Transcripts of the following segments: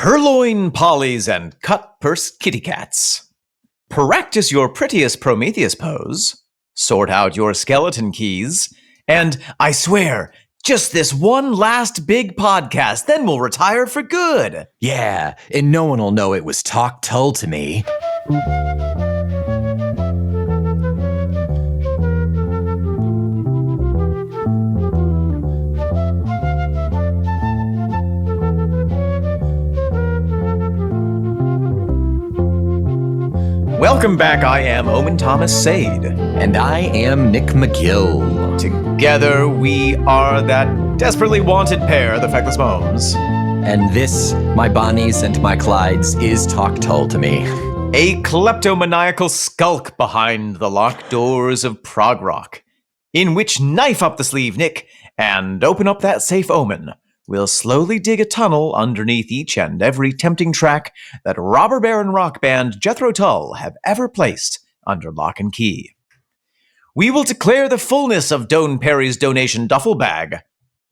Purloin pollies and cut-purse kitty cats. Practice your prettiest Prometheus pose. Sort out your skeleton keys. And, I swear, just this one last big podcast, then we'll retire for good. Yeah, and no one will know it was Talk Tull to me. Welcome back, I am Omen Thomas Sade. And I am Nick Magill. Together we are that desperately wanted pair, the Feckless Momes. And this, my Bonnies and my Clydes, is Talk Tull to me. A kleptomaniacal skulk behind the locked doors of prog rock, in which knife up the sleeve, Nick, and open up that safe Omen. We'll slowly dig a tunnel underneath each and every tempting track that robber baron rock band Jethro Tull have ever placed under lock and key. We will declare the fullness of Doan Perry's donation duffel bag,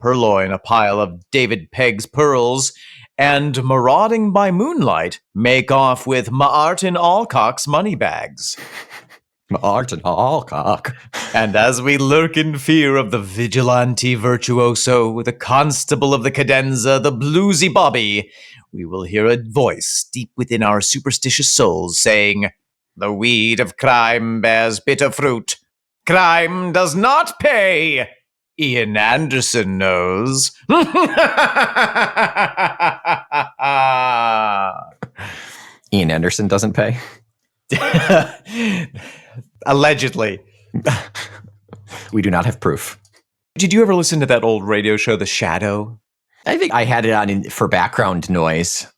purloin a pile of David Pegg's pearls, and marauding by moonlight, make off with Ma'artin Alcock's money bags. Ma'artin Alcock. And as we lurk in fear of the vigilante virtuoso, the constable of the cadenza, the bluesy Bobby, we will hear a voice deep within our superstitious souls saying, "The weed of crime bears bitter fruit. Crime does not pay. Ian Anderson knows." Ian Anderson doesn't pay? Allegedly. We do not have proof. Did you ever listen to that old radio show, The Shadow? I think I had it on for background noise.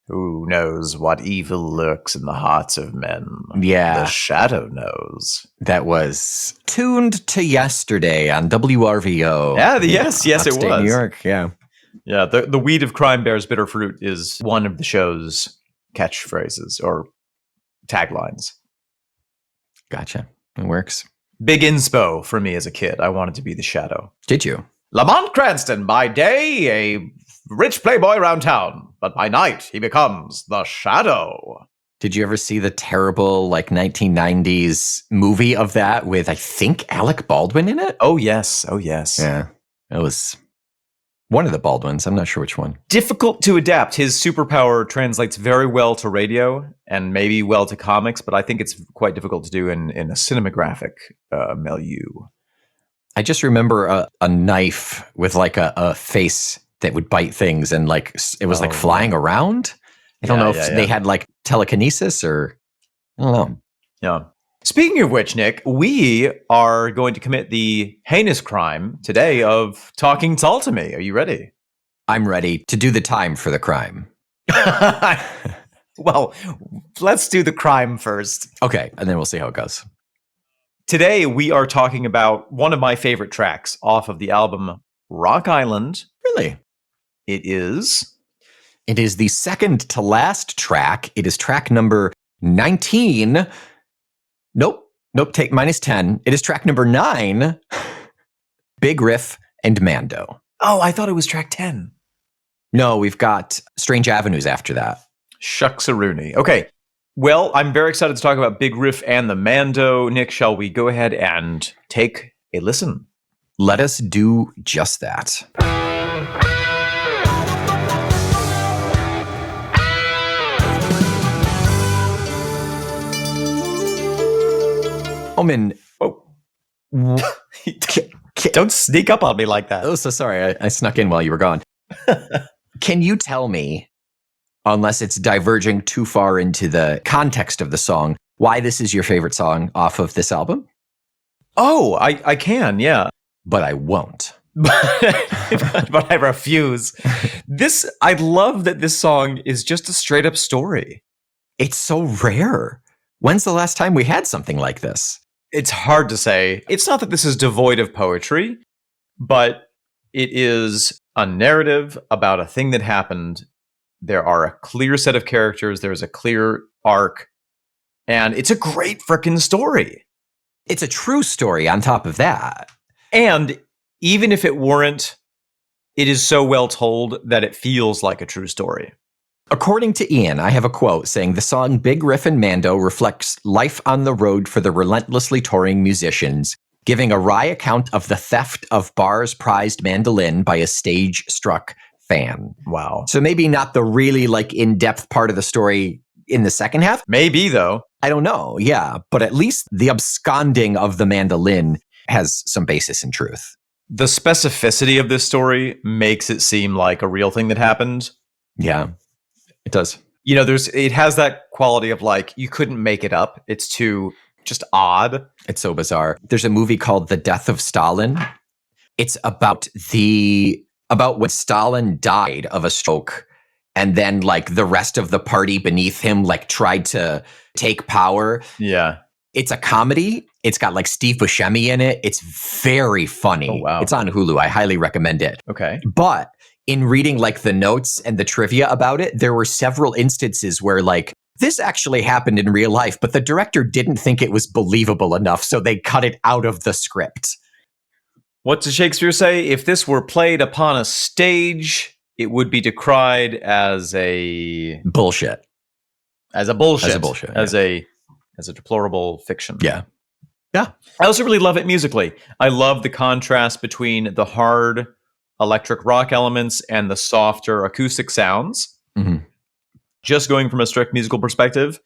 Who knows what evil lurks in the hearts of men? Yeah. The Shadow knows. That was tuned to yesterday on WRVO. Yeah, yes, it was. New York, yeah. Yeah, the weed of crime bears bitter fruit is one of the show's catchphrases or taglines. Gotcha. It works. Big inspo for me as a kid. I wanted to be the Shadow. Did you? Lamont Cranston, by day, a rich playboy around town, but by night he becomes the Shadow. Did you ever see the terrible, 1990s movie of that with, I think, Alec Baldwin in it? Oh, yes. Yeah. It was one of the Baldwins. I'm not sure which one. Difficult to adapt. His superpower translates very well to radio and maybe well to comics, but I think it's quite difficult to do in a cinematographic milieu. I just remember a knife with a face that would bite things and it was flying around. I don't know if they had telekinesis or I don't know. Yeah. Speaking of which, Nick, we are going to commit the heinous crime today of talking Tull to me. Are you ready? I'm ready to do the time for the crime. Well, let's do the crime first. Okay, and then we'll see how it goes. Today, we are talking about one of my favorite tracks off of the album Rock Island. Really? It is? It is the second to last track. It is track number 19. Nope, take -10. It is track number 9, Big Riff and Mando. Oh, I thought it was track 10. No, we've got Strange Avenues after that. Shucks-a-rooney. Okay, well, I'm very excited to talk about Big Riff and the Mando. Nick, shall we go ahead and take a listen? Let us do just that. Omen. Oh. Don't sneak up on me like that. Oh, so sorry. I snuck in while you were gone. Can you tell me, unless it's diverging too far into the context of the song, why this is your favorite song off of this album? Oh, I can, yeah. But I won't. But I refuse. I love that this song is just a straight up story. It's so rare. When's the last time we had something like this? It's hard to say. It's not that this is devoid of poetry, but it is a narrative about a thing that happened. There are a clear set of characters. There's a clear arc. And it's a great frickin' story. It's a true story on top of that. And even if it weren't, it is so well told that it feels like a true story. According to Ian, I have a quote saying the song Big Riff and Mando reflects life on the road for the relentlessly touring musicians, giving a wry account of the theft of Barr's prized mandolin by a stage-struck fan. Wow. So maybe not the really in-depth part of the story in the second half. Maybe, though. I don't know, yeah. But at least the absconding of the mandolin has some basis in truth. The specificity of this story makes it seem like a real thing that happened. Yeah. It does. It has that quality of you couldn't make it up. It's too just odd. It's so bizarre. There's a movie called The Death of Stalin. It's about when Stalin died of a stroke, and then the rest of the party beneath him tried to take power. Yeah. It's a comedy. It's got Steve Buscemi in it. It's very funny. Oh, wow. It's on Hulu. I highly recommend it. Okay. But in reading the notes and the trivia about it, there were several instances where this actually happened in real life, but the director didn't think it was believable enough, so they cut it out of the script. What does Shakespeare say? If this were played upon a stage, it would be decried as a bullshit. As a bullshit. As a bullshit. As a deplorable fiction. Yeah. Yeah. I also really love it musically. I love the contrast between the hard electric rock elements and the softer acoustic sounds. Mm-hmm. Just going from a strict musical perspective,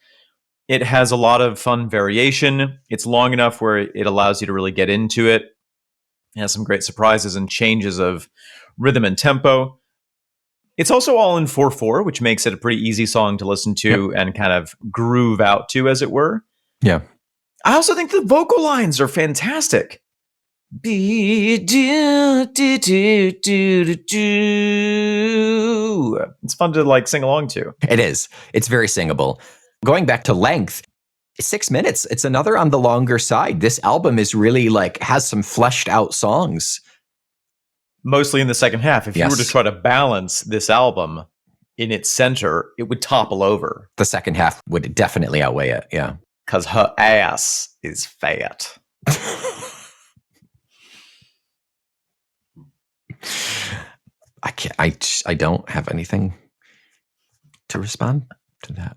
it has a lot of fun variation. It's long enough where it allows you to really get into it. It has some great surprises and changes of rhythm and tempo. It's also all in 4/4, which makes it a pretty easy song to listen to and kind of groove out to, as it were. Yeah. I also think the vocal lines are fantastic. It's fun to sing along to. It is. It's very singable. Going back to length, 6 minutes. It's another on the longer side. This album is really has some fleshed out songs. Mostly in the second half. If Yes. you were to try to balance this album in its center, it would topple over. The second half would definitely outweigh it. Yeah. Because her ass is fat. I can't. I don't have anything to respond to that.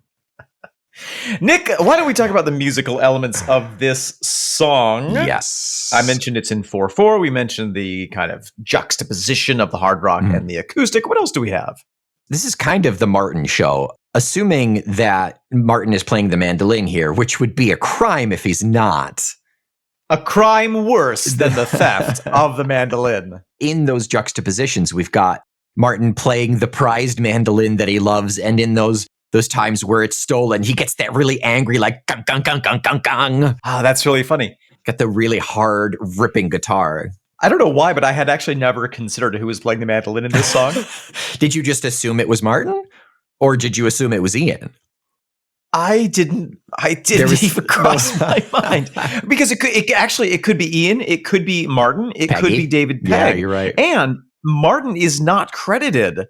Nick, why don't we talk about the musical elements of this song? Yes. I mentioned it's in 4/4. We mentioned the kind of juxtaposition of the hard rock and the acoustic. What else do we have? This is kind of the Martin show, assuming that Martin is playing the mandolin here, which would be a crime if he's not. A crime worse than the theft of the mandolin. In those juxtapositions, we've got Martin playing the prized mandolin that he loves, and in those times where it's stolen, he gets that really angry, gung, gung, gung, gung, gung, gung. Ah, that's really funny. Got the really hard, ripping guitar. I don't know why, but I had actually never considered who was playing the mandolin in this song. Did you just assume it was Martin? Or did you assume it was Ian? I didn't even cross my mind. Because it could be Ian, it could be Martin, it could be David Pegg. Yeah, you're right. And Martin is not credited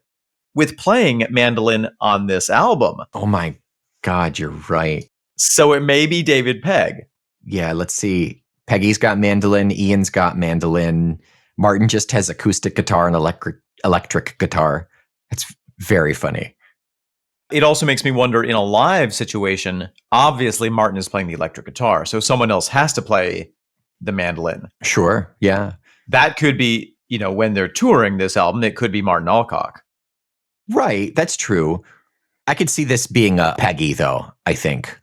with playing mandolin on this album. Oh my God, you're right. So it may be David Pegg. Yeah, let's see. Peggy's got mandolin, Ian's got mandolin. Martin just has acoustic guitar and electric guitar. It's very funny. It also makes me wonder, in a live situation, obviously Martin is playing the electric guitar, so someone else has to play the mandolin. Sure, yeah. That could be, when they're touring this album, it could be Martin Alcock. Right, that's true. I could see this being a Peggy, though, I think.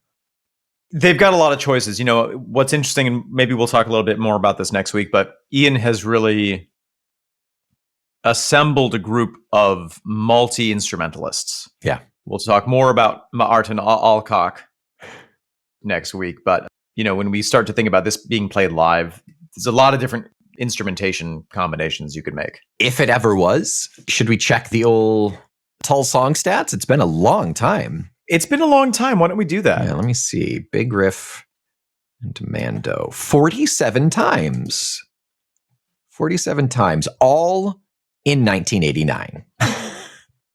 They've got a lot of choices. What's interesting, and maybe we'll talk a little bit more about this next week, but Ian has really assembled a group of multi-instrumentalists. Yeah. We'll talk more about Martin Alcock next week, but, when we start to think about this being played live, there's a lot of different instrumentation combinations you could make. If it ever was, should we check the old Tull song stats? It's been a long time. It's been a long time. Why don't we do that? Yeah, let me see. Big Riff and Mando. 47 times. 47 times. All in 1989.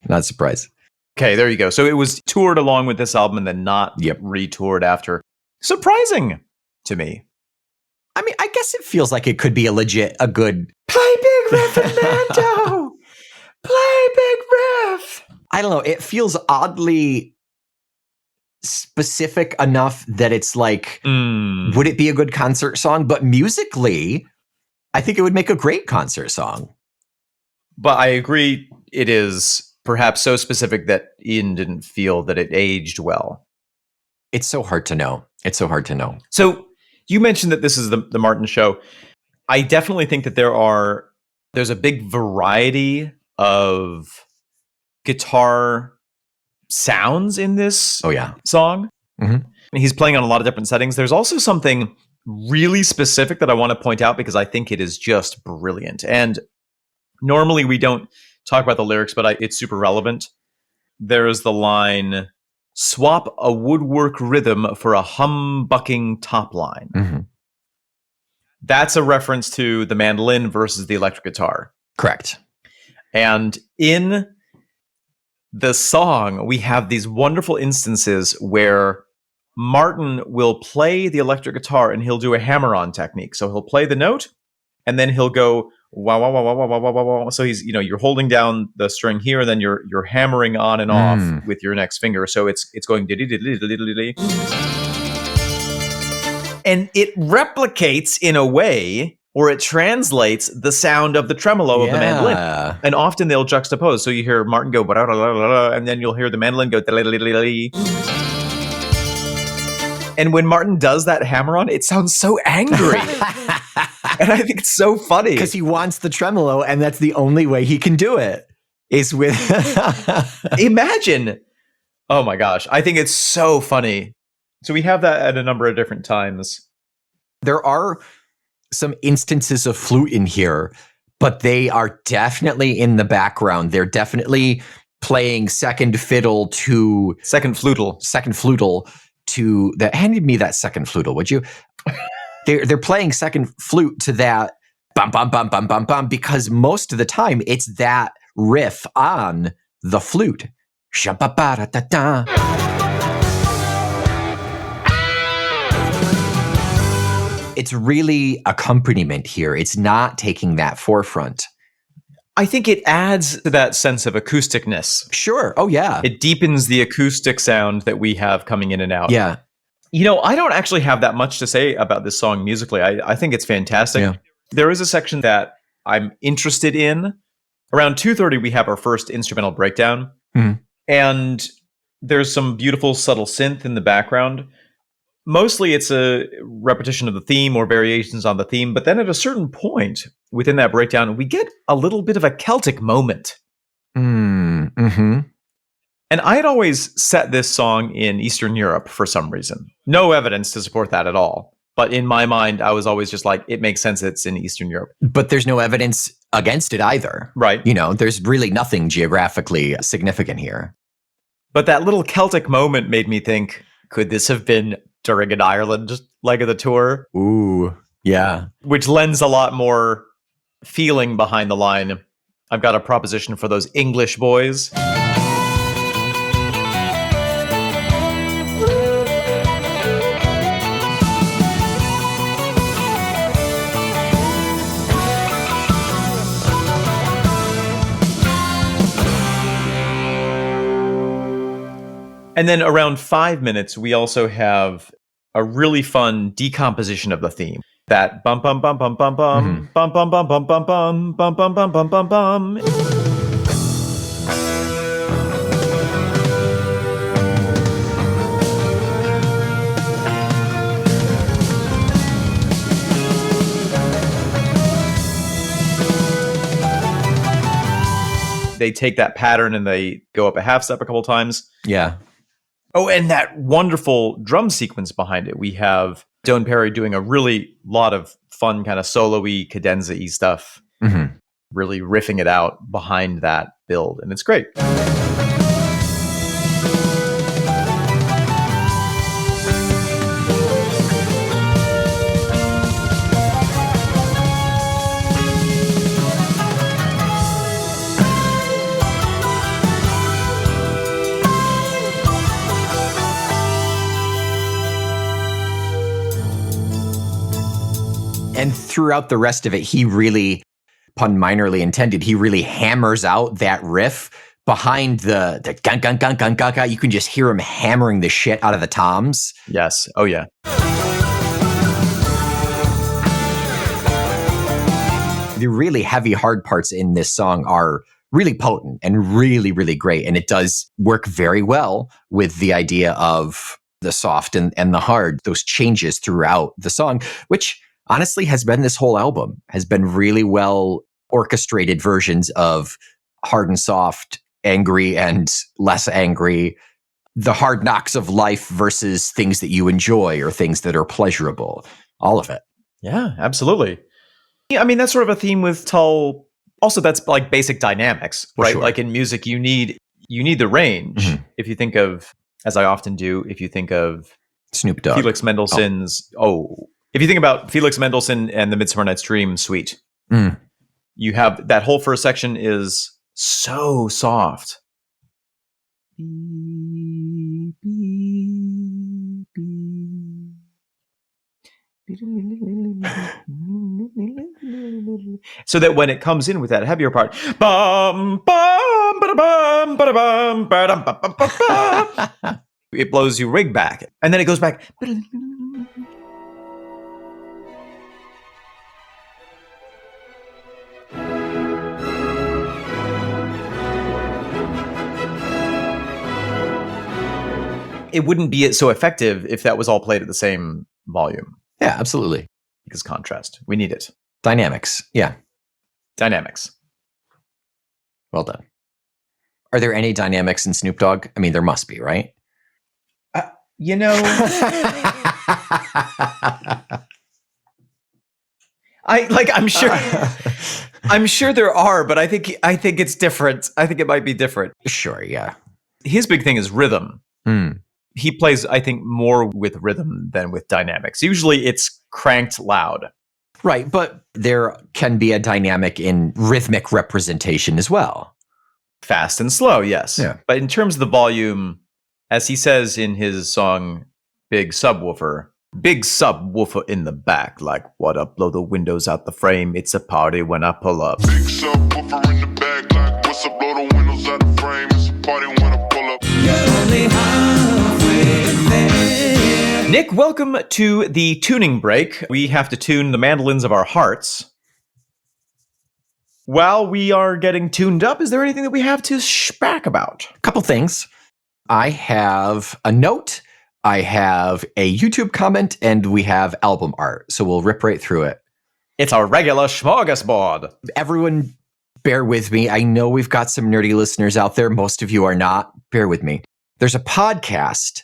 Not surprised. Okay, there you go. So it was toured along with this album and then not retoured after. Surprising to me. I mean, I guess it feels like it could be a good... Play Big Riff and Mando! Play Big Riff! I don't know. It feels oddly specific enough that it's like, would it be a good concert song? But musically, I think it would make a great concert song. But I agree, it is perhaps so specific that Ian didn't feel that it aged well. It's so hard to know. It's so hard to know. So you mentioned that this is the Martin show. I definitely think that there's a big variety of guitar sounds in this song. Mm-hmm. He's playing on a lot of different settings. There's also something really specific that I want to point out because I think it is just brilliant. And normally we don't talk about the lyrics, but it's super relevant. There's the line, swap a woodwork rhythm for a humbucking top line. Mm-hmm. That's a reference to the mandolin versus the electric guitar. Correct. And in the song, we have these wonderful instances where Martin will play the electric guitar and he'll do a hammer-on technique. So he'll play the note and then he'll go wow, wow, wow, wow, wow, wow, wow, wow. So he's, you're holding down the string here and then you're hammering on and off with your next finger. So it's going diddy-diddy-diddy-diddy-diddy. And it replicates in a way, or it translates the sound of the tremolo of the mandolin. And often they'll juxtapose. So you hear Martin go, and then you'll hear the mandolin go. And when Martin does that hammer on, it sounds so angry. And I think it's so funny. Because he wants the tremolo, and that's the only way he can do it, is with... Imagine. Oh my gosh. I think it's so funny. So we have that at a number of different times. There are some instances of flute in here, but they are definitely in the background. They're definitely playing second fiddle to... Second flutal to... Hand me that second flutal, would you? They're playing second flute to that bum, bum, bum, bum, bum, bum, because most of the time it's that riff on the flute. Sha-ba-ba-da-da-da. It's really accompaniment here. It's not taking that forefront. I think it adds to that sense of acousticness. Sure. Oh, yeah. It deepens the acoustic sound that we have coming in and out. Yeah. I don't actually have that much to say about this song musically. I think it's fantastic. Yeah. There is a section that I'm interested in. Around 2:30, we have our first instrumental breakdown. Mm-hmm. And there's some beautiful, subtle synth in the background. Mostly it's a repetition of the theme or variations on the theme, but then at a certain point within that breakdown, we get a little bit of a Celtic moment. Mm-hmm. And I had always set this song in Eastern Europe for some reason. No evidence to support that at all. But in my mind, I was always just like, it makes sense it's in Eastern Europe. But there's no evidence against it either. Right. There's really nothing geographically significant here. But that little Celtic moment made me think, could this have been during an Ireland leg of the tour? Ooh, yeah. Which lends a lot more feeling behind the line. I've got a proposition for those English boys. And then around 5 minutes, we also have a really fun decomposition of the theme. That bum bum bum bum bum bum bum bum bum bum bum bum bum bum bum bum bum bum. They take that pattern and they go up a half step a couple times. Yeah. Oh, and that wonderful drum sequence behind it. We have Don Perry doing a really lot of fun kind of solo-y, cadenza-y stuff, really riffing it out behind that build, and it's great. And throughout the rest of it, he really, pun minorly intended, he really hammers out that riff, behind the gun, gun, gun, gun, gun, gun, you can just hear him hammering the shit out of the toms. Yes. Oh, yeah. The really heavy, hard parts in this song are really potent and really, really great. And it does work very well with the idea of the soft and the hard, those changes throughout the song, which honestly has been this whole album, has been really well orchestrated versions of hard and soft, angry and less angry, the hard knocks of life versus things that you enjoy or things that are pleasurable, all of it. Yeah, absolutely. Yeah, I mean, that's sort of a theme with Tull. Also, that's like basic dynamics, right? Sure. Like in music, you need the range. Mhm. If you think of, as I often do, if you think of Snoop Dogg. Felix Mendelssohn's, if you think about Felix Mendelssohn and the Midsummer Night's Dream suite, you have that whole first section is so soft. So that when it comes in with that heavier part, bum, bum, ba-da-bum, ba-da-bum, ba-dum, ba-bum, it blows you right back. And then it goes back. It wouldn't be so effective if that was all played at the same volume. Yeah, absolutely. Because contrast. We need it. Dynamics. Yeah. Dynamics. Well done. Are there any dynamics in Snoop Dogg? I mean, there must be, right? You know, I'm sure there are, but I think it's different. I think it might be different. Sure, yeah. His big thing is rhythm. He plays, I think, more with rhythm than with dynamics. Usually it's cranked loud. Right, but there can be a dynamic in rhythmic representation as well. Fast and slow, yes. Yeah. But in terms of the volume, as he says in his song, Big Subwoofer in the back, like, what up, blow the windows out the frame, it's a party when I pull up. Big subwoofer in the back, like, what's up, blow the windows out the frame, it's a party when I pull up. Nick, welcome to the tuning break. We have to tune the mandolins of our hearts. While we are getting tuned up, is there anything that we have to shpack about? A couple things. I have a note, I have a YouTube comment, and we have album art. So we'll rip right through it. It's a regular smorgasbord. Everyone, bear with me. I know we've got some nerdy listeners out there. Most of you are not. Bear with me. There's a podcast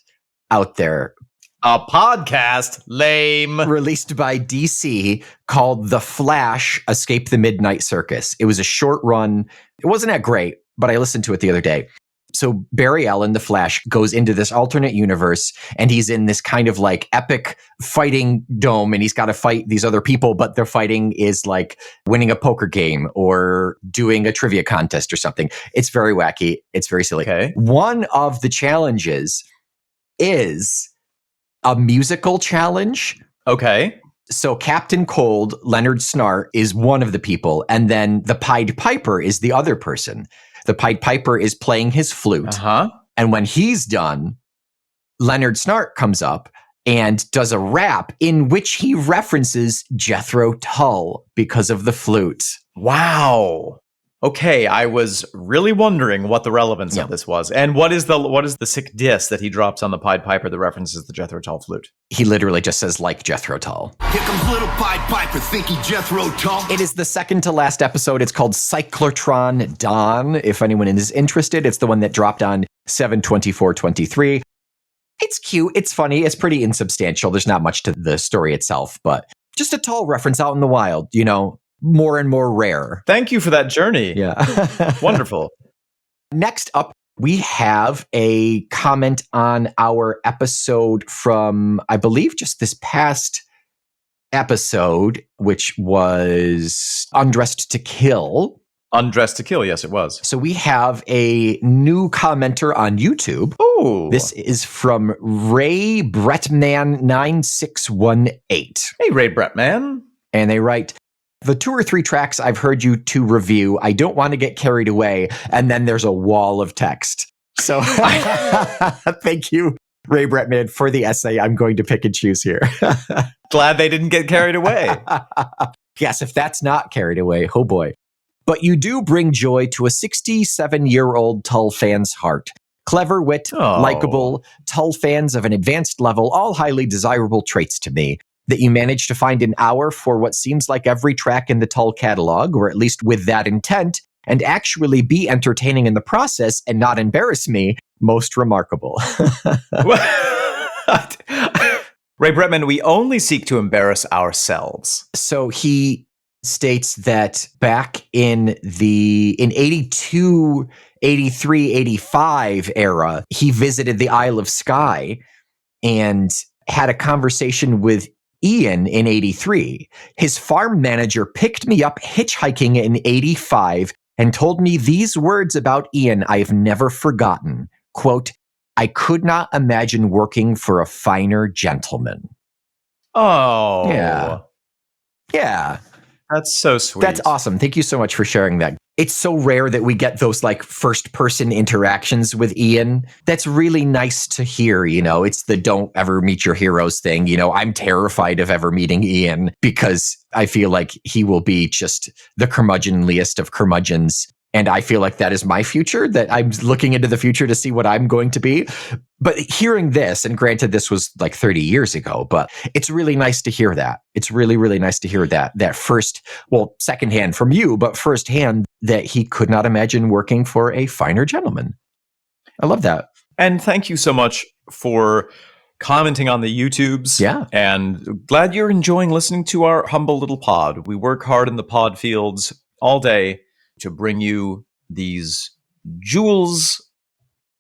out there. A podcast? Lame. Released by DC called The Flash Escape the Midnight Circus. It was a short run. It wasn't that great, but I listened to it the other day. So Barry Allen, the Flash, goes into this alternate universe, and he's in this kind of like epic fighting dome, and he's got to fight these other people, but their fighting is like winning a poker game or doing a trivia contest or something. It's very wacky. It's very silly. Okay. One of the challenges is a musical challenge. Okay. So Captain Cold, Leonard Snart, is one of the people, and then the Pied Piper is the other person. The Pied Piper is playing his flute. And when he's done, Leonard Snart comes up and does a rap in which he references Jethro Tull because of the flute. Wow. Okay, I was really wondering what the relevance of this was. And what is the sick diss that he drops on the Pied Piper that references the Jethro Tull flute? He literally just says, like Jethro Tull. Here comes little Pied Piper thinking Jethro Tull. It is the second to last episode. It's called Cyclotron Dawn. If anyone is interested, it's the one that dropped on 7/24/23. It's cute. It's funny. It's pretty insubstantial. There's not much to the story itself, but just a Tull reference out in the wild, you know, more and more rare. Thank you for that journey. Yeah. Wonderful. Next up, we have a comment on our episode from, I believe, just this past episode, which was Undressed to Kill. Undressed to Kill, yes, it was. So we have a new commenter on YouTube. Oh. This is from Ray Bretman 9618. Hey, Ray Bretman. And they write, The 2 or 3 tracks I've heard you to review, I don't want to get carried away. And then there's a wall of text. So thank you, Ray Bretman, for the essay. I'm going to pick and choose here. Glad they didn't get carried away. Yes, if that's not carried away, oh boy. But you do bring joy to a 67-year-old Tull fan's heart. Clever wit, likable, Tull fans of an advanced level, all highly desirable traits to me. That you managed to find an hour for what seems like every track in the Tull catalog, or at least with that intent, and actually be entertaining in the process and not embarrass me, most remarkable. Ray Bretman, we only seek to embarrass ourselves. So he states that back in 82, 83, 85 era, he visited the Isle of Skye and had a conversation with Ian in 83. His farm manager picked me up hitchhiking in 85 and told me these words about Ian I've never forgotten. Quote, I could not imagine working for a finer gentleman. Oh. Yeah. Yeah. That's so sweet. That's awesome. Thank you so much for sharing that. It's so rare that we get those like first person interactions with Ian. That's really nice to hear. You know, it's the don't ever meet your heroes thing. You know, I'm terrified of ever meeting Ian because I feel like he will be just the curmudgeonliest of curmudgeons. And I feel like that is my future, that I'm looking into the future to see what I'm going to be. But hearing this, and granted, this was like 30 years ago, but it's really nice to hear that. It's really, really nice to hear that first, well, secondhand from you, but firsthand that he could not imagine working for a finer gentleman. I love that. And thank you so much for commenting on the YouTubes. Yeah. And glad you're enjoying listening to our humble little pod. We work hard in the pod fields all day to bring you these jewels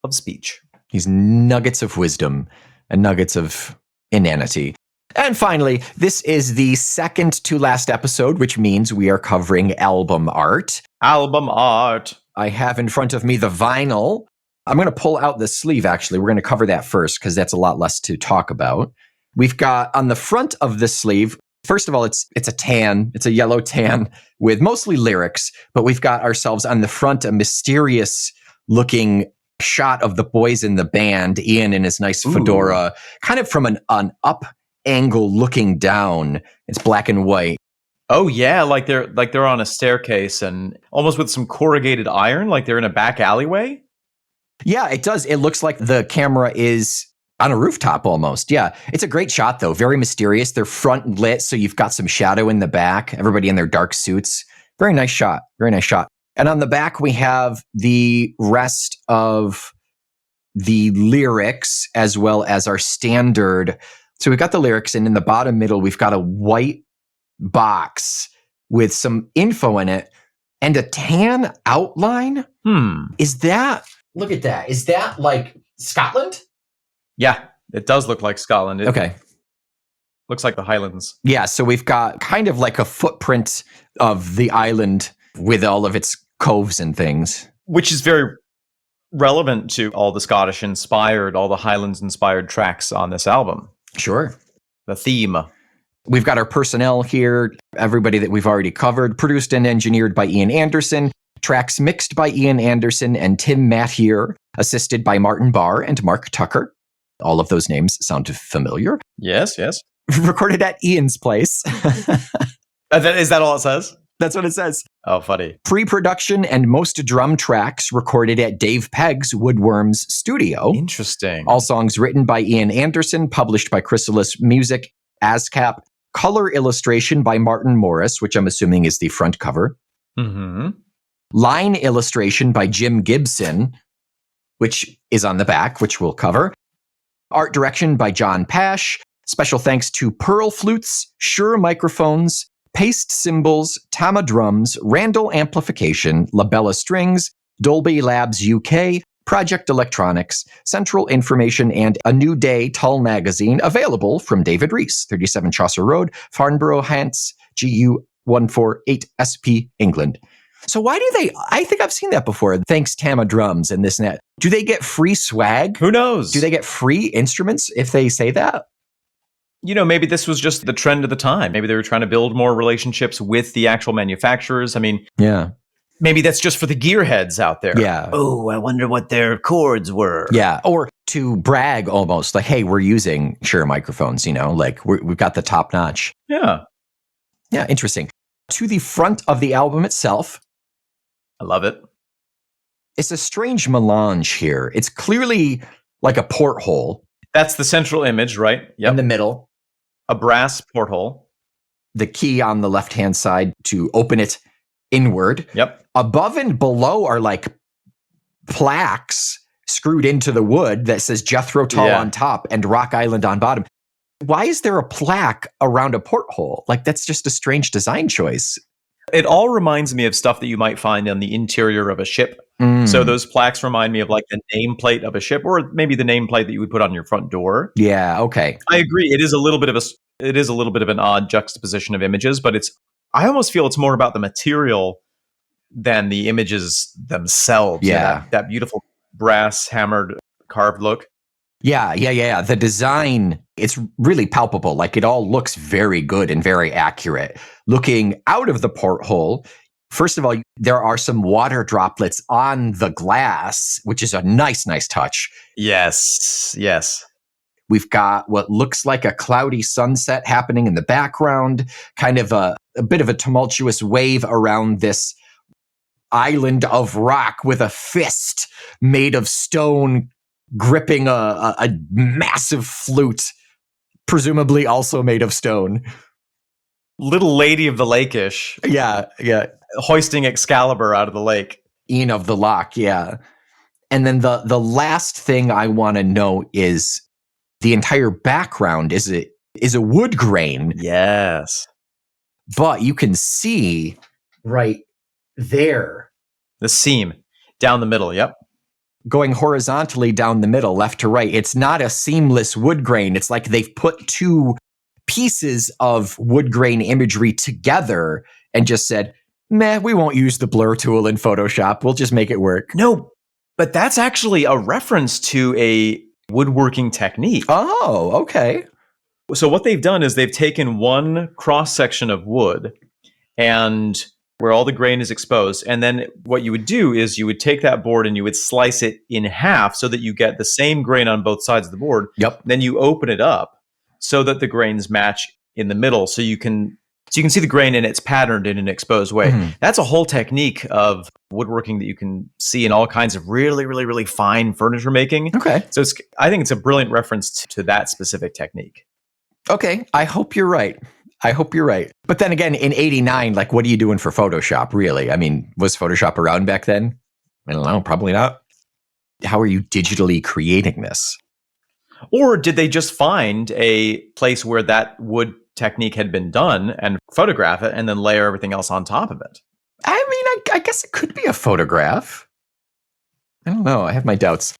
of speech. These nuggets of wisdom and nuggets of inanity. And finally, this is the second to last episode, which means we are covering album art. Album art. I have in front of me the vinyl. I'm going to pull out the sleeve, actually. We're going to cover that first because that's a lot less to talk about. We've got on the front of the sleeve, first of all, it's a tan. It's a yellow tan with mostly lyrics, but we've got ourselves on the front a mysterious looking shot of the boys in the band, Ian in his nice fedora, kind of from an up angle looking down. It's black and white. Oh yeah, like they're on a staircase and almost with some corrugated iron, like they're in a back alleyway. Yeah, it does. It looks like the camera is on a rooftop almost. Yeah. It's a great shot though. Very mysterious. They're front lit, so you've got some shadow in the back. Everybody in their dark suits. Very nice shot. Very nice shot. And on the back, we have the rest of the lyrics as well as our standard. So we've got the lyrics, and in the bottom middle, we've got a white box with some info in it and a tan outline. Is that, look at that. Is that like Scotland? Yeah, it does look like Scotland. Okay. Looks like the Highlands. Yeah, so we've got kind of like a footprint of the island with all of its coves and things. Which is very relevant to all the Scottish-inspired, all the Highlands-inspired tracks on this album. Sure. The theme. We've got our personnel here, everybody that we've already covered, produced and engineered by Ian Anderson, tracks mixed by Ian Anderson and Tim Mathieu, assisted by Martin Barr and Mark Tucker. All of those names sound familiar. Yes, yes. Recorded at Ian's place. Is that all it says? That's what it says. Oh, funny. Pre-production and most drum tracks recorded at Dave Pegg's Woodworms studio. Interesting. All songs written by Ian Anderson, published by Chrysalis Music, ASCAP. Color illustration by Martin Morris, which I'm assuming is the front cover. Mm-hmm. Line illustration by Jim Gibson, which is on the back, which we'll cover. Art direction by John Pash. Special thanks to Pearl Flutes, Shure Microphones, Paste Cymbals, Tama Drums, Randall Amplification, Labella Strings, Dolby Labs UK, Project Electronics, Central Information, and A New Day Tull Magazine, available from David Rees, 37 Chaucer Road, Farnborough, Hants, GU 148SP, England. So why do they, I think I've seen that before, thanks Tama Drums and this and that. Do they get free swag? Who knows? Do they get free instruments if they say that? maybe this was just the trend of the time. Maybe they were trying to build more relationships with the actual manufacturers. I mean, Yeah. maybe that's just for the gearheads out there. Yeah. Oh, I wonder what their chords were. Yeah. Or to brag almost like, hey, we're using Shure microphones, like we've got the top notch. Yeah. Yeah. Interesting. To the front of the album itself, I love it. it's a strange melange here. It's clearly like a porthole That's the central image, right? in Yep. the middle, A brass porthole. the key on the left-hand side to open it inward. Yep. Above and below are like plaques screwed into the wood that says Jethro Tull Yeah. on top and Rock Island on bottom. Why is there a plaque around a porthole? Like, that's just a strange design choice. It all reminds me of stuff that you might find on the interior of a ship. Mm. So those plaques remind me of like the nameplate of a ship, or maybe the nameplate that you would put on your front door. Yeah, okay. I agree. It is a little bit of an odd juxtaposition of images, but I almost feel it's more about the material than the images themselves. Yeah. That beautiful brass hammered carved look. Yeah. The design, it's really palpable. Like, it all looks very good and very accurate. Looking out of the porthole, first of all, there are some water droplets on the glass, which is a nice touch. Yes. We've got what looks like a cloudy sunset happening in the background, kind of a bit of a tumultuous wave around this island of rock with a fist made of stone gripping a massive flute, presumably also made of stone. Little Lady of the Lake-ish, Yeah. hoisting Excalibur out of the lake. Ian of the Loch, yeah. And then the last thing I want to know is the entire background is a wood grain, Yes. but you can see right there, The seam down the middle. Yep. going horizontally down the middle, left to right. It's not a seamless wood grain. It's like they've put two pieces of wood grain imagery together and just said, meh, we won't use the blur tool in Photoshop. We'll just make it work. No, but that's actually a reference to a woodworking technique. Oh, okay. So what they've done is they've taken one cross section of wood and where all the grain is exposed. And then what you would do is you would take that board and you would slice it in half so that you get the same grain on both sides of the board. Yep. Then you open it up so that the grains match in the middle. So you can see the grain and it's patterned in an exposed way. Mhm. That's a whole technique of woodworking that you can see in all kinds of really, really, really fine furniture making. Okay. So I think it's a brilliant reference to that specific technique. Okay. I hope you're right. But then again, in 89, like, what are you doing for Photoshop, really? I mean, was Photoshop around back then? I don't know. Probably not. How are you digitally creating this? Or did they just find a place where that wood technique had been done and photograph it and then layer everything else on top of it? I mean, I guess it could be a photograph. I don't know. I have my doubts.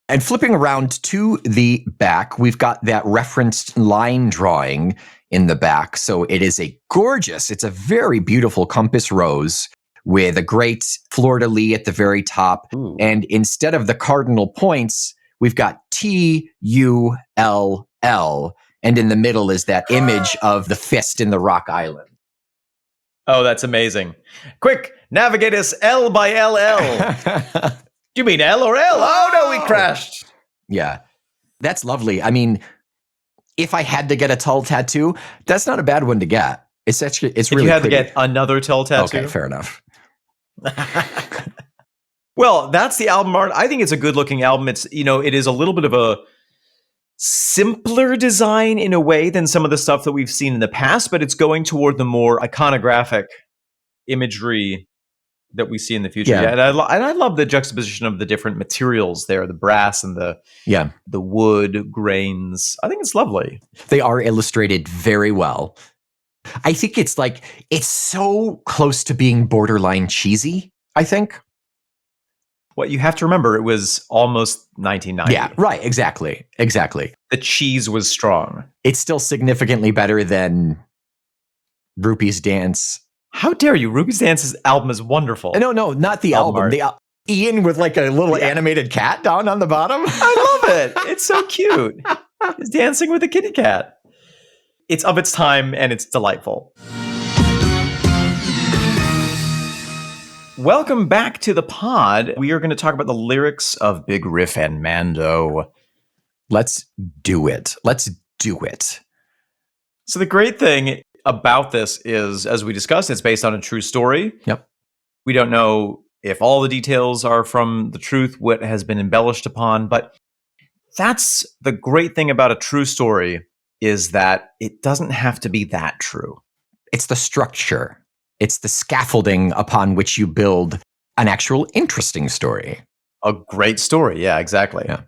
And flipping around to the back, we've got that referenced line drawing in the back. So it is it's a very beautiful compass rose with a great fleur-de-lis at the very top. Ooh. And instead of the cardinal points, we've got Tull. And in the middle is that image of the fist in the Rock Island. Oh, that's amazing. Quick, navigate us L by LL. Do you mean L or L? Oh, no, we crashed. Yeah, that's lovely. I mean, if I had to get a Tull tattoo, that's not a bad one to get. It's actually, it's If really you had pretty. to get another Tull tattoo. Okay, fair enough. Well, that's the album art. I think it's a good looking album. It is a little bit of a simpler design in a way than some of the stuff that we've seen in the past, but it's going toward the more iconographic imagery that we see in the future. Yeah. And I love the juxtaposition of the different materials there, the brass and the wood grains. I think it's lovely. They are illustrated very well. I think it's so close to being borderline cheesy, I think. What you have to remember, it was almost 1990. Yeah, right, exactly. The cheese was strong. It's still significantly better than Rupee's Dance. How dare you? Ruby's Dance's album is wonderful. No, not the Album album. art. Ian with like a little animated cat down on the bottom. I love it. It's so cute. He's dancing with a kitty cat. It's of its time and it's delightful. Welcome back to the pod. We are going to talk about the lyrics of Big Riff and Mando. Let's do it. Let's do it. So the great thing about this is, as we discussed, it's based on a true story. Yep. We don't know if all the details are from the truth, what has been embellished upon, but that's the great thing about a true story, is that it doesn't have to be that true. It's the structure. It's the scaffolding upon which you build an actual interesting story. A great story, yeah, exactly. Yeah.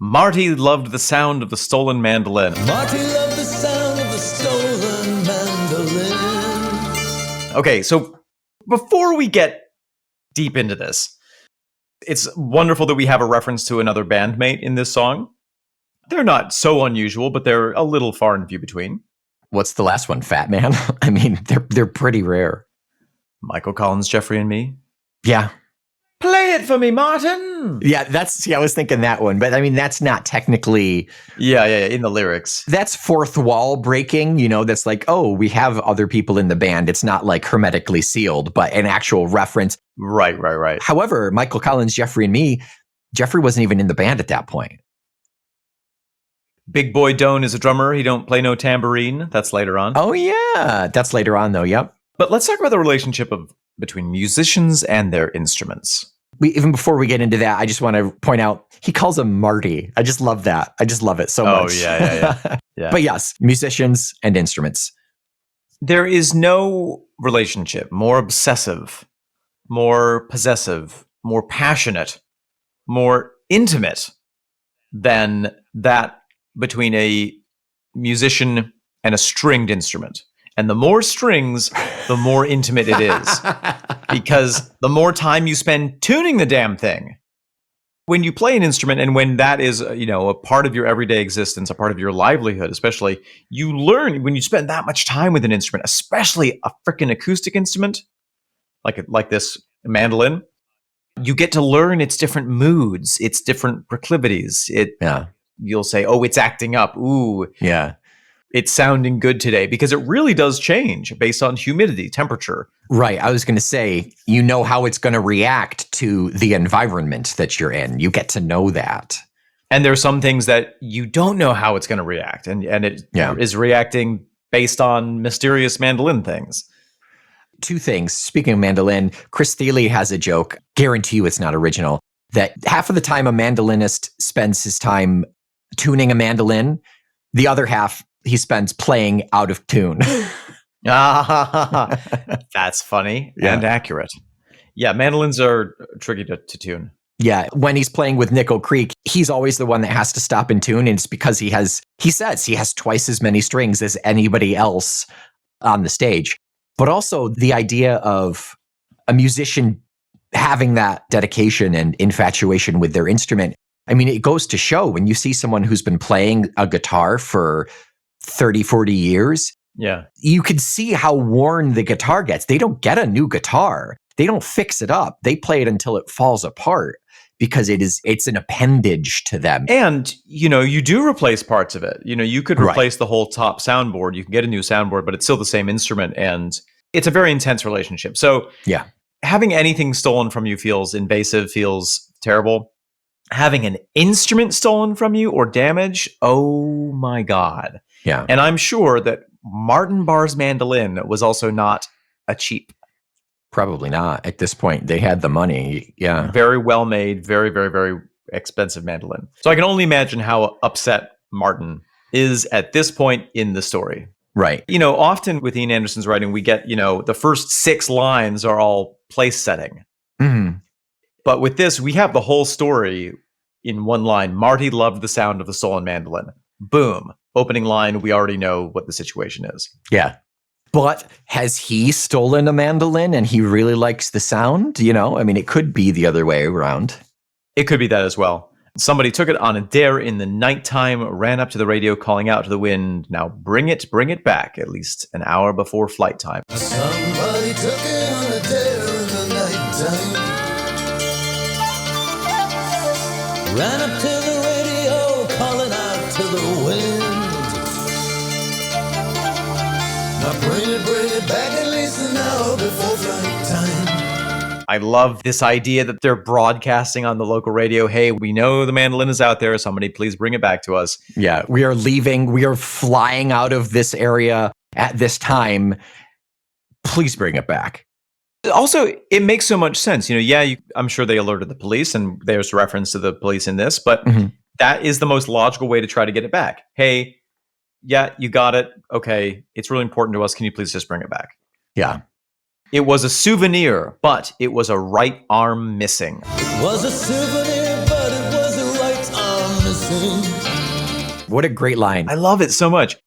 Marty loved the sound of the stolen mandolin. Marty loved the sound of the stolen mandolin. Okay, so before we get deep into this, it's wonderful that we have a reference to another bandmate in this song. They're not so unusual, but they're a little far and few between. What's the last one, Fat Man? I mean, they're pretty rare. Michael Collins, Jeffrey and Me. Yeah. Play it for me, Martin! Yeah, I was thinking that one, but I mean, that's not technically... Yeah, in the lyrics. That's fourth wall breaking, that's like, oh, we have other people in the band. It's not like hermetically sealed, but an actual reference. Right. However, Michael Collins, Jeffrey and Me, Jeffrey wasn't even in the band at that point. Big Boy Doan is a drummer. He don't play no tambourine. That's later on. Oh, yeah. That's later on, though. Yep. But let's talk about the relationship between musicians and their instruments. Even before we get into that, I just want to point out, he calls him Marty. I just love that. I just love it so much. Oh, yeah. But yes, musicians and instruments. There is no relationship more obsessive, more possessive, more passionate, more intimate than that between a musician and a stringed instrument. And the more strings, the more intimate it is. Because the more time you spend tuning the damn thing. When you play an instrument, and when that is, a part of your everyday existence, a part of your livelihood, especially, you learn when you spend that much time with an instrument, especially a freaking acoustic instrument, like this mandolin, you get to learn its different moods, its different proclivities. You'll say, oh, it's acting up. Ooh. Yeah. It's sounding good today, because it really does change based on humidity, temperature. Right. I was going to say, how it's going to react to the environment that you're in. You get to know that. And there are some things that you don't know how it's going to react. And it is reacting based on mysterious mandolin things. Two things. Speaking of mandolin, Chris Thiele has a joke, guarantee you it's not original, that half of the time a mandolinist spends his time tuning a mandolin, the other half he spends playing out of tune. That's funny and accurate. Yeah, mandolins are tricky to tune. Yeah, when he's playing with Nickel Creek, he's always the one that has to stop and tune, and it's because he says he has twice as many strings as anybody else on the stage. But also the idea of a musician having that dedication and infatuation with their instrument. I mean, it goes to show when you see someone who's been playing a guitar for 30, 40 years, you can see how worn the guitar gets. They don't get a new guitar. They don't fix it up. They play it until it falls apart because it's an appendage to them. And, you do replace parts of it. You could replace the whole top soundboard. You can get a new soundboard, but it's still the same instrument. And it's a very intense relationship. So having anything stolen from you feels invasive, feels terrible. Having an instrument stolen from you or damaged, oh my God. Yeah. And I'm sure that Martin Barr's mandolin was also not a cheap. Probably not. At this point, they had the money. Yeah. Very well made, very, very, very expensive mandolin. So I can only imagine how upset Martin is at this point in the story. Right. Often with Ian Anderson's writing, we get, the first 6 lines are all place setting. Mm-hmm. But with this, we have the whole story in one line. Marty loved the sound of the stolen mandolin. Boom. Opening line, we already know what the situation is. Yeah. But has he stolen a mandolin and he really likes the sound? I mean, it could be the other way around. It could be that as well. Somebody took it on a dare in the nighttime, ran up to the radio calling out to the wind, now bring it back, at least an hour before flight time. Somebody took it on a dare in the nighttime. Ran up to the radio calling out to the wind. before flight time. I love this idea that they're broadcasting on the local radio. Hey, we know the mandolin is out there. Somebody please bring it back to us. Yeah, we are leaving. We are flying out of this area at this time. Please bring it back. Also, it makes so much sense. I'm sure they alerted the police, and there's reference to the police in this, but that is the most logical way to try to get it back. Hey, yeah, you got it. Okay, it's really important to us. Can you please just bring it back? Yeah. It was a souvenir, but it was a right arm missing. It was a souvenir, but it was a right arm missing. What a great line. I love it so much.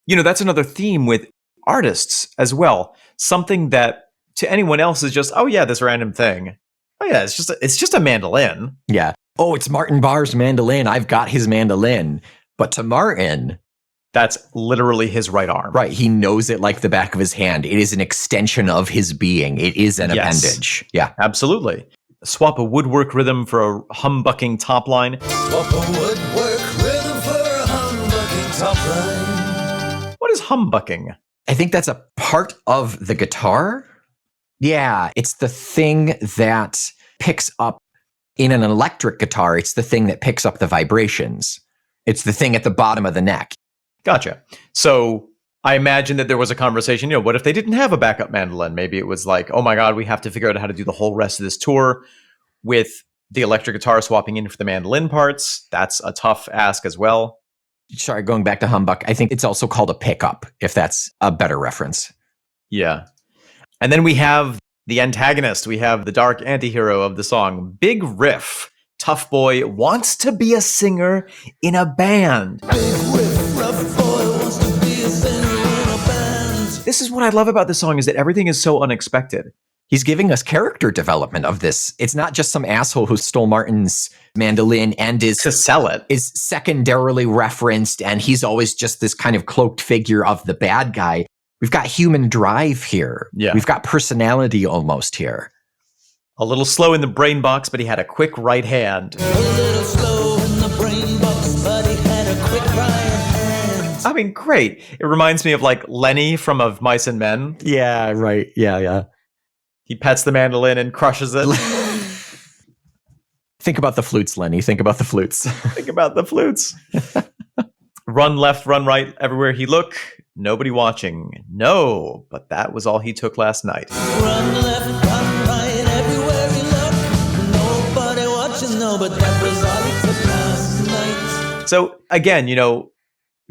That's another theme with artists as well. Something that to anyone else is just, oh yeah, this random thing. Oh yeah, it's just a mandolin. Yeah. Oh, it's Martin Barr's mandolin. I've got his mandolin. But to Martin, that's literally his right arm. Right. He knows it like the back of his hand. It is an extension of his being. It is an appendage. Yeah. Absolutely. Swap a woodwork rhythm for a humbucking top line. Swap a woodwork rhythm for a humbucking top line. What is humbucking? I think that's a part of the guitar. Yeah. It's the thing that picks up in an electric guitar. It's the thing that picks up the vibrations. It's the thing at the bottom of the neck. Gotcha. So I imagine that there was a conversation, what if they didn't have a backup mandolin? Maybe it was like, oh my God, we have to figure out how to do the whole rest of this tour with the electric guitar swapping in for the mandolin parts. That's a tough ask as well. Sorry, going back to humbuck, I think it's also called a pickup, if that's a better reference. Yeah. And then we have the antagonist. We have the dark antihero of the song, Big Riff. Tough boy wants to be a singer in a band. Big Riff, rough boy, wants to be a singer in a band. This is what I love about this song, is that everything is so unexpected. He's giving us character development of this. It's not just some asshole who stole Martin's mandolin and is to sell it. Is secondarily referenced, and he's always just this kind of cloaked figure of the bad guy. We've got human drive here. Yeah. We've got personality almost here. A little slow in the brain box, but he had a quick right hand. A little slow in the brain box, but he had a quick right hand. I mean, great. It reminds me of like Lenny from Of Mice and Men. Yeah, right. Yeah. He pets the mandolin and crushes it. Think about the flutes, Lenny. Think about the flutes. Think about the flutes. Run left, run right, everywhere he look. Nobody watching. No, but that was all he took last night. Run left, run right, everywhere he looked. Nobody watching, no, but that was all he took last night. So again,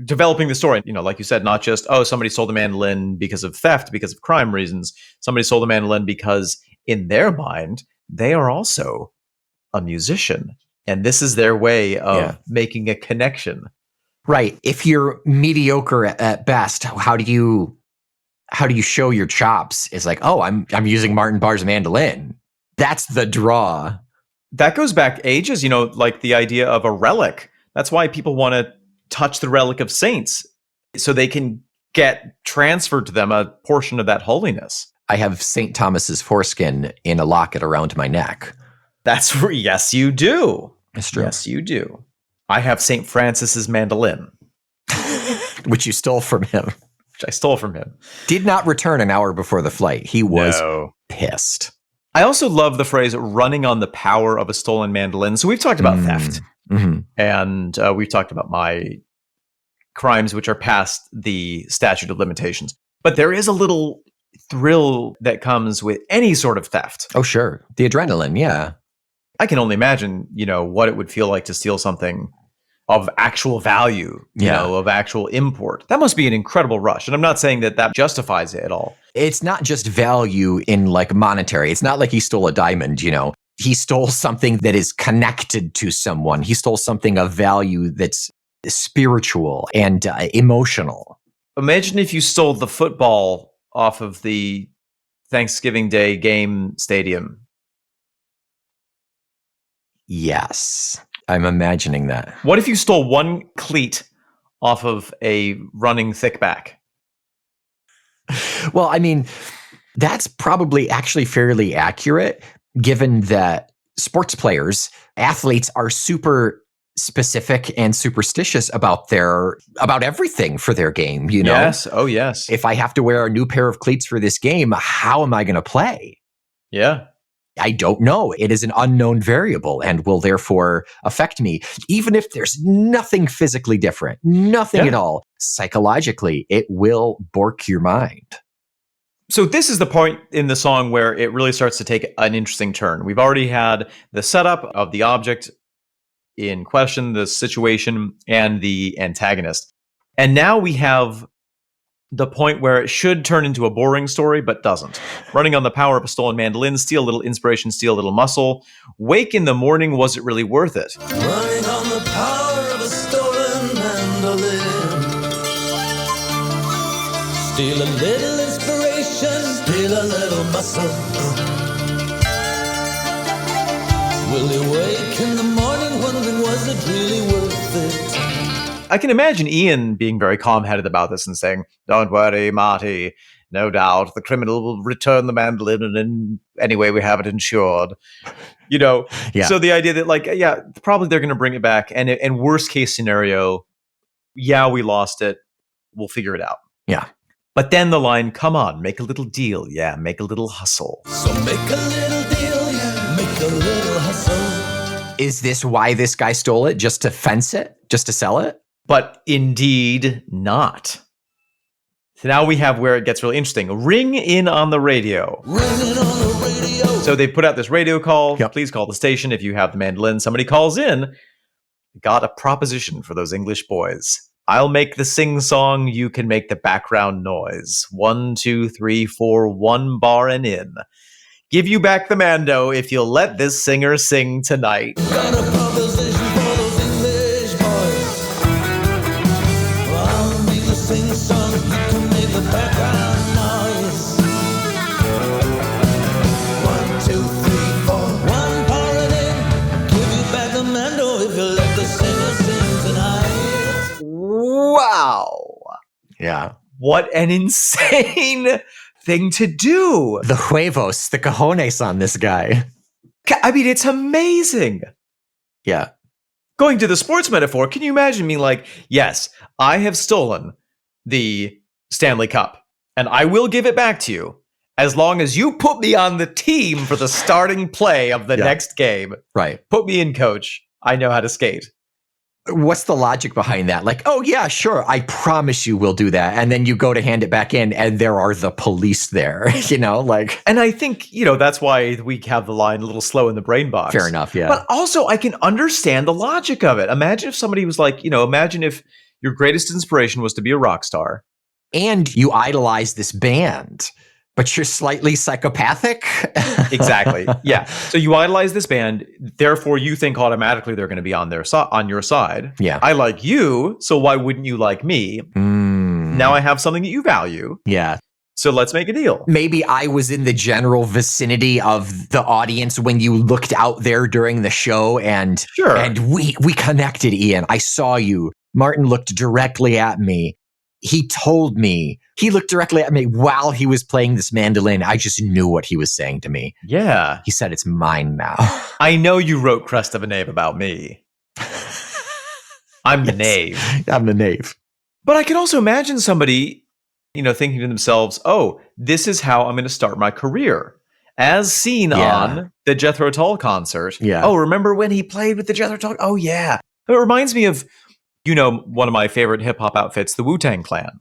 developing the story, like you said, not just, oh, somebody stole the mandolin because of theft, because of crime reasons. Somebody stole the mandolin because in their mind, they are also a musician. And this is their way of making a connection. Right. If you're mediocre at best, how do you show your chops? It's like, oh, I'm using Martin Barr's mandolin. That's the draw. That goes back ages, like the idea of a relic. That's why people want to touch the relic of saints, so they can get transferred to them a portion of that holiness. I have St. Thomas's foreskin in a locket around my neck. That's where, yes, you do. That's true. Yes, you do. I have St. Francis's mandolin. Which you stole from him. Which I stole from him. Did not return an hour before the flight. He was pissed. I also love the phrase running on the power of a stolen mandolin. So we've talked about theft. Mm-hmm. And we've talked about my crimes, which are past the statute of limitations. But there is a little thrill that comes with any sort of theft. Oh, sure. The adrenaline, yeah. I can only imagine, what it would feel like to steal something of actual value, of actual import. That must be an incredible rush. And I'm not saying that justifies it at all. It's not just value in like monetary. It's not like he stole a diamond, He stole something that is connected to someone. He stole something of value that's spiritual and emotional. Imagine if you stole the football off of the Thanksgiving Day game stadium. Yes, I'm imagining that. What if you stole one cleat off of a running thickback? Well, I mean, that's probably actually fairly accurate, given that sports players, athletes are super specific and superstitious about everything for their game, you know? Yes. Oh, yes. If I have to wear a new pair of cleats for this game, how am I going to play? Yeah. I don't know. It is an unknown variable and will therefore affect me. Even if there's nothing physically different, nothing at all, psychologically, it will bork your mind. So this is the point in the song where it really starts to take an interesting turn. We've already had the setup of the object in question, the situation, and the antagonist. And now we have the point where it should turn into a boring story, but doesn't. Running on the power of a stolen mandolin, steal a little inspiration, steal a little muscle. Wake in the morning, was it really worth it? Running on the power of a stolen mandolin. Steal a little inspiration, steal a little muscle. Will you wake in the morning wondering, was it really worth it? I can imagine Ian being very calm-headed about this and saying, "Don't worry, Marty. No doubt the criminal will return the mandolin, and anyway, we have it insured." You know, so the idea that, probably they're going to bring it back, and worst case scenario, we lost it. We'll figure it out. Yeah. But then the line, "Come on, make a little deal. Yeah, make a little hustle." So make a little deal, yeah, make a little hustle. Is this why this guy stole it? Just to fence it? Just to sell it? But indeed not. So now we have where it gets really interesting. Ring in on the radio. Ringing on the radio. So they put out this radio call. Yep. Please call the station if you have the mandolin. Somebody calls in. Got a proposition for those English boys. I'll make the sing-song. You can make the background noise. 1, 2, 3, 4, 1 bar and in. Give you back the mando if you'll let this singer sing tonight. Got a proposition for those English boys. Well, I'll make the sing-song. You can make the background noise. 1, 2, 3, 4. 1 bar and in. Give you back the mando if you let the singer sing tonight. Wow. Yeah. What an insane thing to do. The huevos, the cojones on this guy. I mean, it's amazing. Yeah. Going to the sports metaphor, can you imagine me like, yes, I have stolen the Stanley Cup, and I will give it back to you as long as you put me on the team for the starting play of the next game. Right. Put me in, coach. I know how to skate. What's the logic behind that? Like, oh, yeah, sure. I promise you we'll do that. And then you go to hand it back in and there are the police there, you know, like. And I think, that's why we have the line a little slow in the brain box. Fair enough, yeah. But also I can understand the logic of it. Imagine if somebody was like, imagine if your greatest inspiration was to be a rock star. And you idolize this band, but you're slightly psychopathic. Exactly. Yeah. So you idolize this band, therefore you think automatically they're going to be on your side. Yeah. I like you, so why wouldn't you like me? Now I have something that you value. Yeah. So let's make a deal. Maybe I was in the general vicinity of the audience when you looked out there during the show and Sure. And we connected, Ian. I saw you. Martin looked directly at me. He told me, he looked directly at me while he was playing this mandolin. I just knew what he was saying to me. Yeah. He said, it's mine now. I know you wrote Crest of a Knave about me. I'm the knave. I'm the knave. But I can also imagine somebody, thinking to themselves, oh, this is how I'm going to start my career. As seen on the Jethro Tull concert. Yeah. Oh, remember when he played with the Jethro Tull? Oh, yeah. It reminds me of, one of my favorite hip-hop outfits, the Wu-Tang Clan.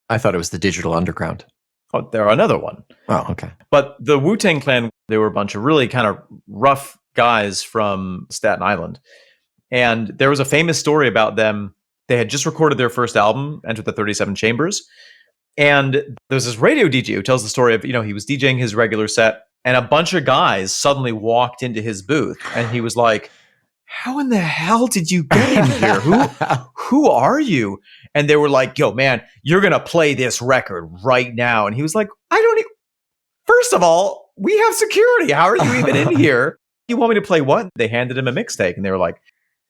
I thought it was the Digital Underground. Oh, they're another one. Oh, okay. But the Wu-Tang Clan, they were a bunch of really kind of rough guys from Staten Island. And there was a famous story about them. They had just recorded their first album, Enter the 37 Chambers. And there's this radio DJ who tells the story of, he was DJing his regular set, and a bunch of guys suddenly walked into his booth. And he was like, how in the hell did you get in here? Who are you? And they were like, yo, man, you're going to play this record right now. And he was like, first of all, we have security. How are you even in here? You want me to play what? They handed him a mixtape and they were like,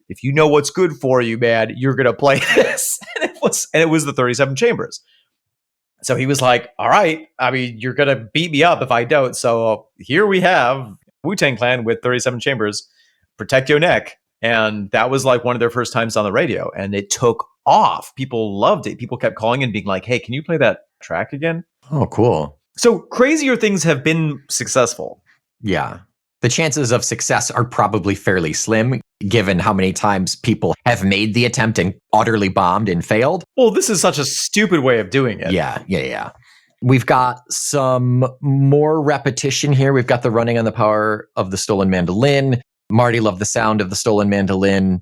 if you know what's good for you, man, you're going to play this. And it was the 37 Chambers. So he was like, all right, you're going to beat me up if I don't. So here we have Wu-Tang Clan with 37 Chambers. Protect your neck. And that was like one of their first times on the radio. And it took off. People loved it. People kept calling and being like, hey, can you play that track again? Oh, cool. So crazier things have been successful. Yeah. The chances of success are probably fairly slim, given how many times people have made the attempt and utterly bombed and failed. Well, this is such a stupid way of doing it. Yeah. We've got some more repetition here. We've got the running on the power of the stolen mandolin. Marty loved the sound of the stolen mandolin.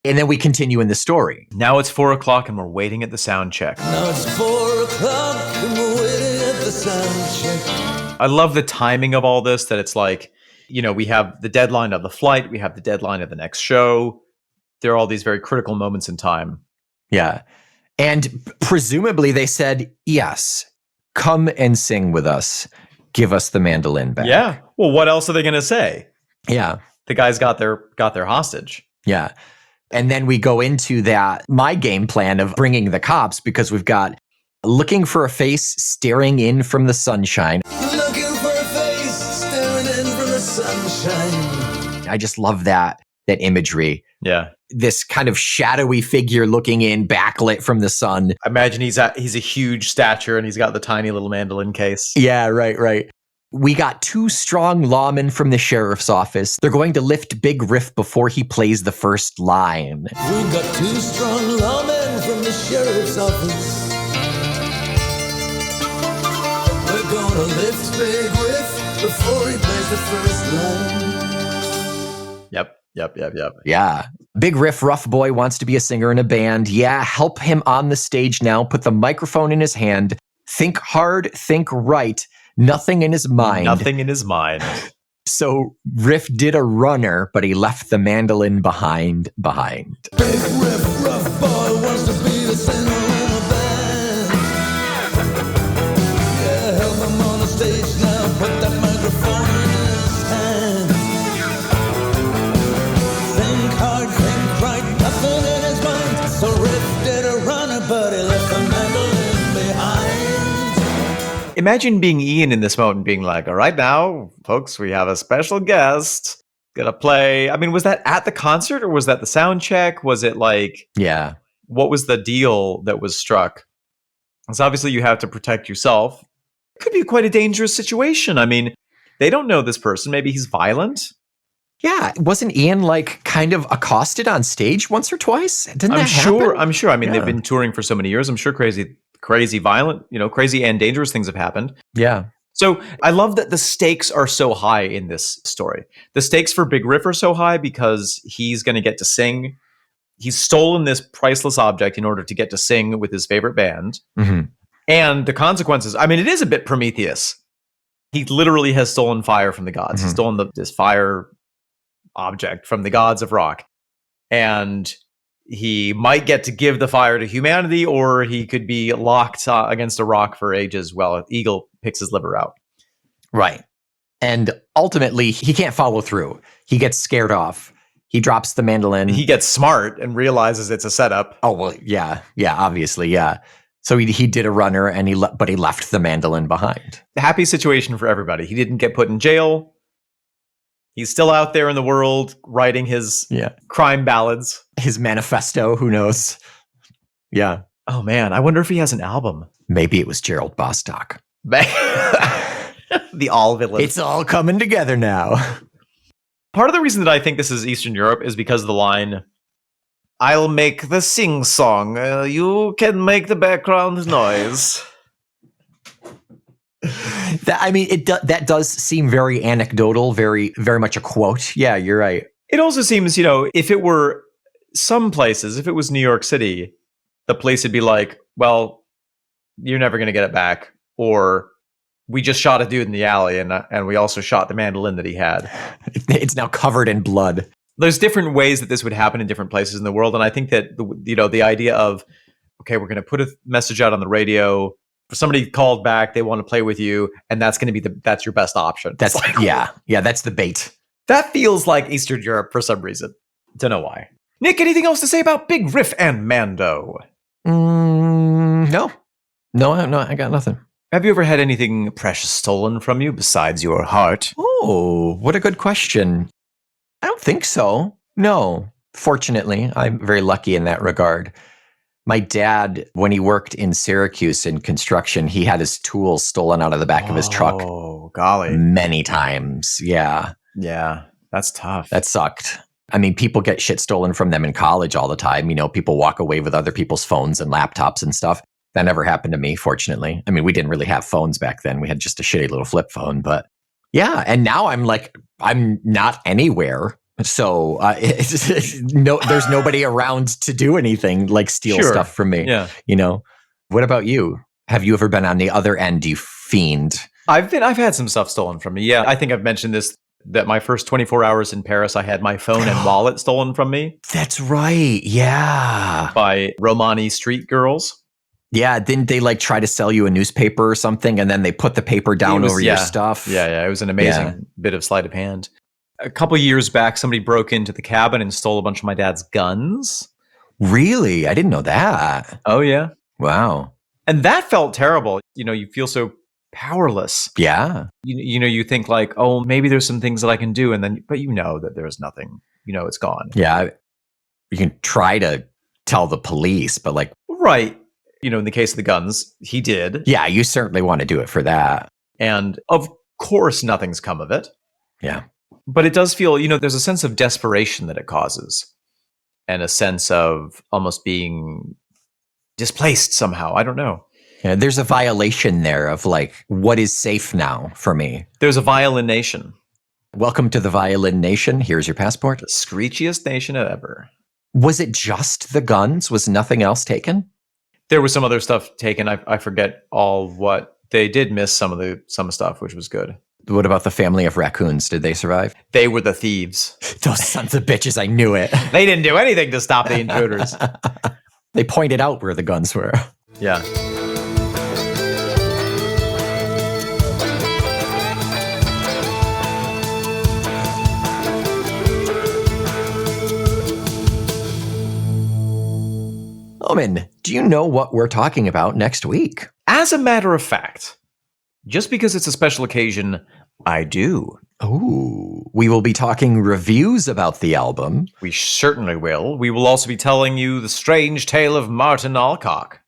And then we continue in the story. Now it's 4 o'clock and we're waiting at the sound check. Now it's 4 o'clock and we're waiting at the sound check. I love the timing of all this, that it's like, we have the deadline of the flight. We have the deadline of the next show. There are all these very critical moments in time. Yeah. And presumably they said, yes, come and sing with us. Give us the mandolin back. Yeah. Well, what else are they going to say? Yeah. The guys got their hostage. Yeah. And then we go into my game plan of bringing the cops, because we've got looking for a face staring in from the sunshine. Looking for a face staring in from the sunshine. I just love that imagery. Yeah. This kind of shadowy figure looking in, backlit from the sun. Imagine he's a huge stature and he's got the tiny little mandolin case. Yeah, right. We got 2 strong lawmen from the sheriff's office. They're going to lift Big Riff before he plays the first line. We've got 2 strong lawmen from the sheriff's office. We're gonna lift Big Riff before he plays the first line. Yep. Yeah. Big Riff, rough boy, wants to be a singer in a band. Yeah, help him on the stage now. Put the microphone in his hand. Think hard, think right. Nothing in his mind. So Riff did a runner, but he left the mandolin behind. Big Riff, rough boy, wants to be a singer in a band. Yeah, help him on the stage now. Put that microphone in his hand. Think hard, think right. Nothing in his mind. So Riff did a runner, but he left the mandolin behind. Imagine being Ian in this moment and being like, all right, now, folks, we have a special guest. Gonna play. I mean, was that at the concert or was that the sound check? Was it like, Yeah. what was the deal that was struck? Because obviously you have to protect yourself. It could be quite a dangerous situation. I mean, they don't know this person. Maybe he's violent. Yeah. Wasn't Ian like kind of accosted on stage once or twice? Didn't that happen? I'm sure. I mean, Yeah. they've been touring for so many years. I'm sure crazy, violent, crazy and dangerous things have happened. Yeah. So I love that the stakes are so high in this story. The stakes for Big Riff are so high because he's going to get to sing. He's stolen this priceless object in order to get to sing with his favorite band. Mm-hmm. And the consequences, I mean, it is a bit Prometheus. He literally has stolen fire from the gods. Mm-hmm. He's stolen this fire object from the gods of rock. And he might get to give the fire to humanity, or he could be locked against a rock for ages while an eagle picks his liver out. Right. And ultimately, he can't follow through. He gets scared off. He drops the mandolin. He gets smart and realizes it's a setup. Oh, well, yeah. Yeah, obviously, yeah. So he did a runner, and but he left the mandolin behind. Happy situation for everybody. He didn't get put in jail. He's still out there in the world writing his crime ballads. His manifesto, who knows? Yeah. Oh, man. I wonder if he has an album. Maybe it was Gerald Bostock. The all villain. It's all coming together now. Part of the reason that I think this is Eastern Europe is because of the line, I'll make the sing-song. You can make the background noise. That does seem very anecdotal, very, very much a quote. Yeah, you're right. It also seems, if it were some places, if it was New York City, the police would be like, well, you're never going to get it back. Or we just shot a dude in the alley and we also shot the mandolin that he had. It's now covered in blood. There's different ways that this would happen in different places in the world. And I think that, the idea of, okay, we're going to put a message out on the radio. If somebody called back, they want to play with you. And that's going to be that's your best option. That's like, yeah, that's the bait. That feels like Eastern Europe for some reason. Don't know why. Nick, anything else to say about Big Riff and Mando? No, I got nothing. Have you ever had anything precious stolen from you besides your heart? Oh, what a good question. I don't think so. No, fortunately, I'm very lucky in that regard. My dad, when he worked in Syracuse in construction, he had his tools stolen out of the back of his truck Oh, golly. many times. Yeah, Yeah, that's tough. that sucked. I mean, people get shit stolen from them in college all the time. You know, people walk away with other people's phones and laptops and stuff. That never happened to me, fortunately. I mean, we didn't really have phones back then. We had just a shitty little flip phone. But yeah, and now I'm not anywhere. So there's nobody around to do anything like steal Sure. stuff from me. Yeah. You know, what about you? Have you ever been on the other end, you fiend? I've had some stuff stolen from me. Yeah, I think I've mentioned this, that my first 24 hours in Paris, I had my phone and wallet stolen from me That's right. Yeah. by Romani street girls. Yeah. Didn't they like try to sell you a newspaper or something and then they put the paper down over your stuff? Yeah, it was an amazing bit of sleight of hand. A couple years back, somebody broke into the cabin and stole a bunch of my dad's guns. Really? I didn't know that. Oh, yeah. Wow. And that felt terrible. You know, you feel so powerless. Yeah. You think like, oh, maybe there's some things that I can do. But you know that there's nothing. You know, it's gone. Yeah. You can try to tell the police, but like, Right. You know, in the case of the guns, he did. yeah, you certainly want to do it for that. And of course, nothing's come of it. Yeah. But it does feel, there's a sense of desperation that it causes and a sense of almost being displaced somehow. I don't know. Yeah. There's a violation there of like, what is safe now for me? There's a violin nation, Welcome to the Violin Nation. Here's your passport. the screechiest nation ever. Was it just the guns? Was nothing else taken? There was some other stuff taken. I forget all what they did miss some stuff, which was good. What about the family of raccoons? Did they survive? They were the thieves. Those sons of bitches, I knew it. They didn't do anything to stop the intruders. They pointed out where the guns were. Yeah. Omen, do you know what we're talking about next week? As a matter of fact, just because it's a special occasion, I do. Oh, we will be talking reviews about the album. We certainly will. We will also be telling you the strange tale of Martin Alcock.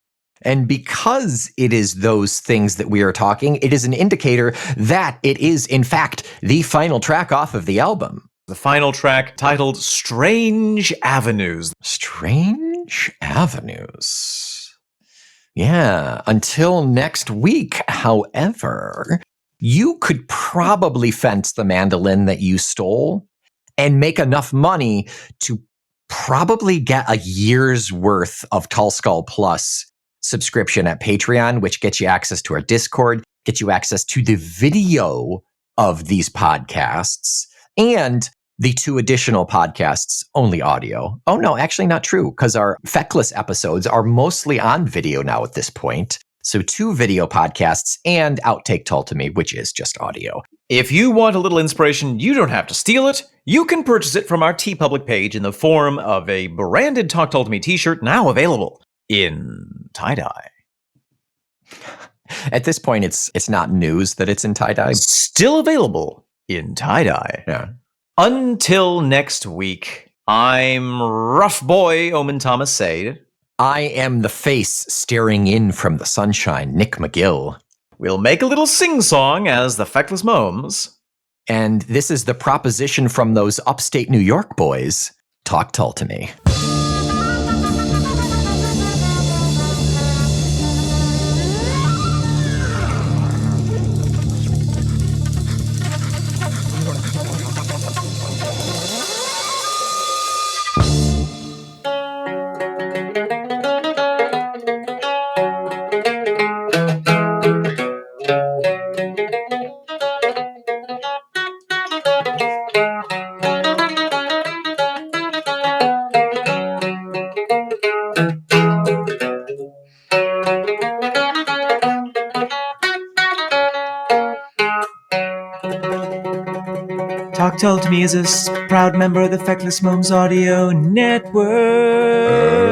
And because it is those things that we are talking, it is an indicator that it is, in fact, the final track off of the album. The final track, titled Strange Avenues. Strange Avenues. Yeah, until next week, however, you could probably fence the mandolin that you stole and make enough money to probably get a year's worth of Tull Skull Plus subscription at Patreon, which gets you access to our Discord, gets you access to the video of these podcasts, and the 2 additional podcasts, only audio. Oh, no, actually not true, because our Feckless episodes are mostly on video now at this point. So 2 video podcasts and Outtake Tull to Me, which is just audio. If you want a little inspiration, you don't have to steal it. You can purchase it from our TeePublic page in the form of a branded Talk Tull to Me t-shirt, now available in tie-dye. At this point, it's not news that it's in tie-dye. Still available in tie-dye. Yeah. Until next week, I'm rough boy Omen Thomas Sade. I am the face staring in from the sunshine, Nick Magill. We'll make a little sing-song as the Feckless Momes. And this is the proposition from those upstate New York boys. Talk Tull to Me. Talk Tull to Me is a proud member of the Feckless Momes Audio Network.